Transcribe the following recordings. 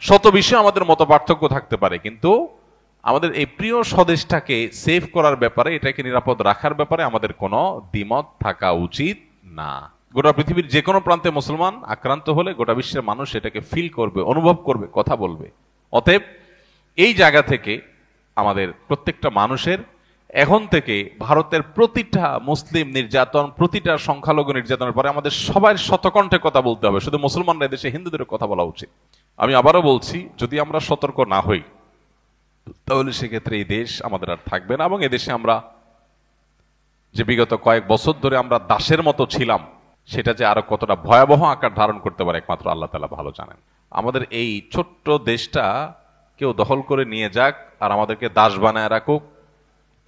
শত বিষয়ে আমাদের মত পার্থক্য থাকতে পারে, কিন্তু আমাদের এই প্রিয় স্বদেশটাকে সেভ করার ব্যাপারে, এটাকে নিরাপদ রাখার ব্যাপারে আমাদের কোনো দ্বিমত থাকা উচিত না। গোটা পৃথিবীর যে কোনো প্রান্তে মুসলমান আক্রান্ত হলে গোটা বিশ্বের মানুষ এটাকে ফিল করবে, অনুভব করবে, কথা বলবে। অতএব এই জায়গা থেকে আমাদের প্রত্যেকটা মানুষের এখন থেকে ভারতের প্রতিটা মুসলিম নির্যাতন, প্রতিটা সংখ্যালঘু নির্যাতনের পরে আমাদের সবার শতকণ্ঠে কথা বলতে হবে। শুধু মুসলমানরা এদেশে হিন্দুদের কথা বলা উচিত। আমি আবারও বলছি, যদি আমরা সতর্ক না হই তাহলে সেক্ষেত্রে এই দেশ আমাদের আর থাকবে না, এবং এদেশে আমরা যে বিগত কয়েক বছর ধরে আমরা দাসের মতো ছিলাম, সেটা যে আরো কতটা ভয়াবহ আকার ধারণ করতে পারে একমাত্র আল্লাহ তাআলা ভালো জানেন। আমাদের এই ছোট্ট দেশটা কেউ দখল করে নিয়ে যাক আর আমাদেরকে দাস বানায় রাখুক,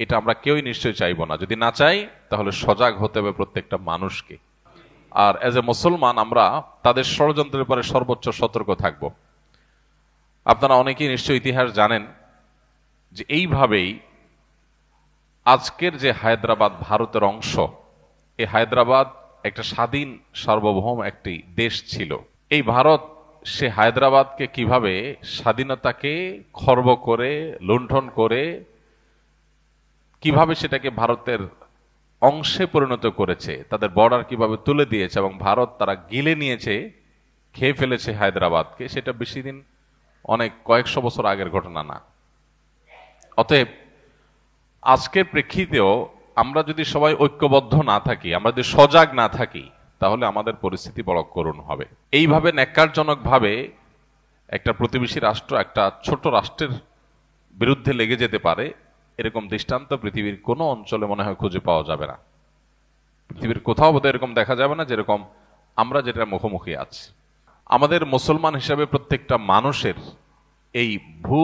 এটা আমরা কেউই নিশ্চয়ই চাইবো না। যদি না চাই তাহলে সজাগ হতে হবে প্রত্যেকটা মানুষকে। আর এজ এ মুসলমান আমরা তাদের ষড়যন্ত্রের পরে সর্বোচ্চ সতর্ক থাকব। আপনারা অনেকেই নিশ্চয়ই ইতিহাস জানেন যে এইভাবেই আজকের যে হায়দ্রাবাদ ভারতের অংশ, এই হায়দ্রাবাদ একটা স্বাধীন সার্বভৌম একটি দেশ ছিল। এই ভারত সে হায়দ্রাবাদকে কিভাবে স্বাধীনতাকে খর্ব করে, লুণ্ঠন করে, কিভাবে সেটাকে ভারতের অংশে পরিণত করেছে, তাদের বর্ডার কিভাবে তুলে দিয়েছে এবং ভারত তারা গিলে নিয়েছে, খেয়ে ফেলেছে হায়দ্রাবাদকে, সেটা বেশি দিন, অনেক কয়েকশো বছর আগের ঘটনা না। অতএব আজকের প্রেক্ষিতেও আমরা যদি সবাই ঐক্যবদ্ধ না থাকি, আমরা যদি সজাগ না থাকি, তাহলে আমাদের পরিস্থিতি বড় করুণ হবে। এইভাবে ন্যাক্কারজনকভাবে একটা প্রতিবেশী রাষ্ট্র একটা ছোট রাষ্ট্রের বিরুদ্ধে লেগে যেতে পারে, এরকম দৃষ্টান্ত পৃথিবীর কোনো অঞ্চলে মনে হয় খুঁজে পাওয়া যাবে না। পৃথিবীর কোথাও বোধহয় এরকম দেখা যাবে না যেরকম আমরা যেটা মুখোমুখি আছি। আমাদের মুসলমান হিসাবে প্রত্যেকটা মানুষের এই ভূ